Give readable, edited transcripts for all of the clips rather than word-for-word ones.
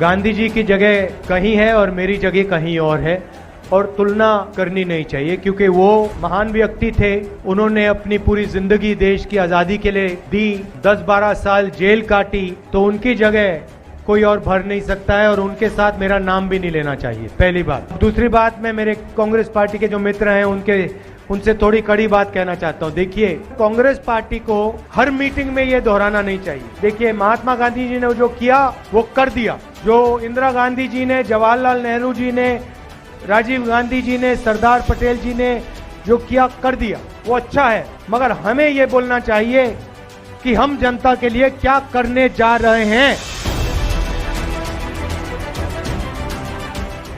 गांधी जी की जगह कहीं है और मेरी जगह कहीं और है, और तुलना करनी नहीं चाहिए, क्योंकि वो महान व्यक्ति थे। उन्होंने अपनी पूरी जिंदगी देश की आजादी के लिए दी, 10-12 साल जेल काटी, तो उनकी जगह कोई और भर नहीं सकता है, और उनके साथ मेरा नाम भी नहीं लेना चाहिए, पहली बात। दूसरी बात, मैं मेरे कांग्रेस पार्टी के जो मित्र हैं उनसे थोड़ी कड़ी बात कहना चाहता हूं। देखिए, कांग्रेस पार्टी को हर मीटिंग में ये दोहराना नहीं चाहिए। देखिए, महात्मा गांधी जी ने जो किया वो कर दिया, जो इंदिरा गांधी जी ने, जवाहरलाल नेहरू जी ने, राजीव गांधी जी ने, सरदार पटेल जी ने जो किया कर दिया, वो अच्छा है। मगर हमें ये बोलना चाहिए कि हम जनता के लिए क्या करने जा रहे हैं।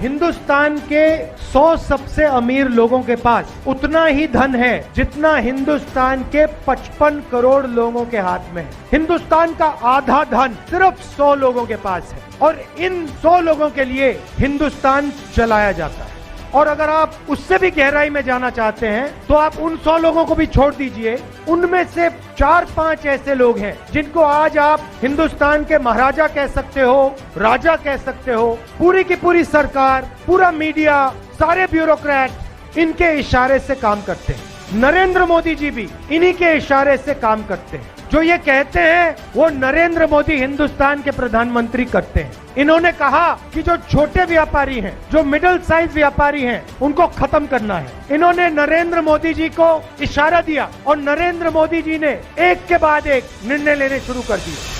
हिंदुस्तान के 100 सबसे अमीर लोगों के पास उतना ही धन है जितना हिंदुस्तान के 55 करोड़ लोगों के हाथ में है। हिंदुस्तान का आधा धन सिर्फ 100 लोगों के पास है, और इन 100 लोगों के लिए हिंदुस्तान चलाया जाता है। और अगर आप उससे भी गहराई में जाना चाहते हैं तो आप उन 100 लोगों को भी छोड़ दीजिए, उनमें से 4-5 ऐसे लोग हैं जिनको आज आप हिंदुस्तान के महाराजा कह सकते हो, राजा कह सकते हो। पूरी की पूरी सरकार, पूरा मीडिया, सारे ब्यूरोक्रेट इनके इशारे से काम करते हैं। नरेंद्र मोदी जी भी इन्हीं के इशारे से काम करते हैं। जो ये कहते हैं वो नरेंद्र मोदी हिंदुस्तान के प्रधानमंत्री करते हैं। इन्होंने कहा कि जो छोटे व्यापारी हैं, जो मिडिल साइज व्यापारी हैं, उनको खत्म करना है। इन्होंने नरेंद्र मोदी जी को इशारा दिया, और नरेंद्र मोदी जी ने एक के बाद एक निर्णय लेने शुरू कर दिए।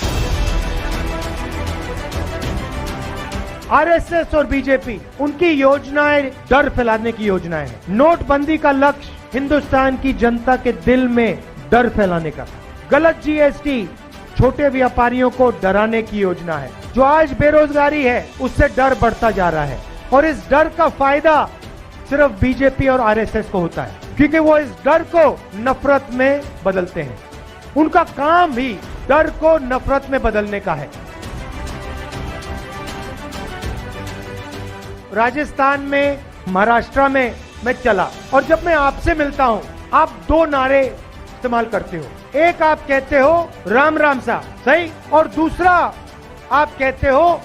आरएसएस और बीजेपी, उनकी योजनाएं डर फैलाने की योजनाएं हैं। नोटबंदी का लक्ष्य हिंदुस्तान की जनता के दिल में डर फैलाने का था। गलत जीएसटी छोटे व्यापारियों को डराने की योजना है। जो आज बेरोजगारी है उससे डर बढ़ता जा रहा है, और इस डर का फायदा सिर्फ बीजेपी और आरएसएस को होता है, क्योंकि वो इस डर को नफरत में बदलते हैं। उनका काम भी डर को नफरत में बदलने का है। राजस्थान में, महाराष्ट्र में मैं चला, और जब मैं आपसे मिलता हूं, आप 2 नारे इस्तेमाल करते हो। एक आप कहते हो राम राम सा, सही, और दूसरा आप कहते हो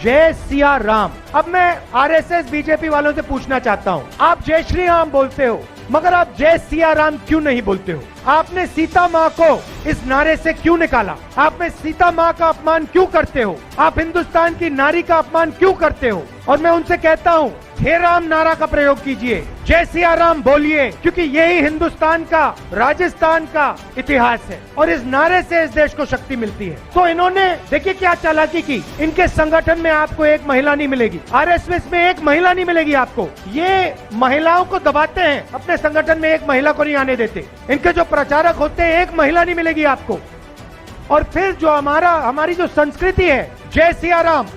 जय सिया राम। अब मैं आरएसएस बीजेपी वालों से पूछना चाहता हूं, आप जय श्री राम बोलते हो, मगर आप जय सिया राम क्यों नहीं बोलते हो? आपने सीता माँ को इस नारे से क्यों निकाला? आपने सीता माँ का अपमान क्यों करते हो? आप हिंदुस्तान की नारी का अपमान क्यों करते हो? और मैं उनसे कहता हूँ, हे राम नारा का प्रयोग कीजिए, जय सिया राम बोलिए, क्योंकि यही हिंदुस्तान का, राजस्थान का इतिहास है, और इस नारे से इस देश को शक्ति मिलती है। तो इन्होंने देखिए क्या चालाकी की। इनके संगठन में आपको एक महिला नहीं मिलेगी, आरएसएस में एक महिला नहीं मिलेगी आपको। ये महिलाओं को दबाते हैं, अपने संगठन में एक महिला को नहीं आने देते। इनके जो प्रचारक होते हैं, एक महिला नहीं मिलेगी आपको। और फिर जो हमारी जो संस्कृति है, जय सिया राम,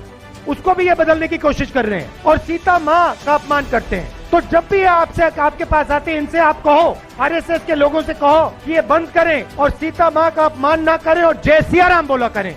उसको भी ये बदलने की कोशिश कर रहे हैं, और सीता माँ का अपमान करते हैं। तो जब भी आपके पास आते हैं, इनसे आप कहो, आरएसएस के लोगों से कहो कि ये बंद करें, और सीता माँ का अपमान ना करें, और जय सिया राम बोला करें।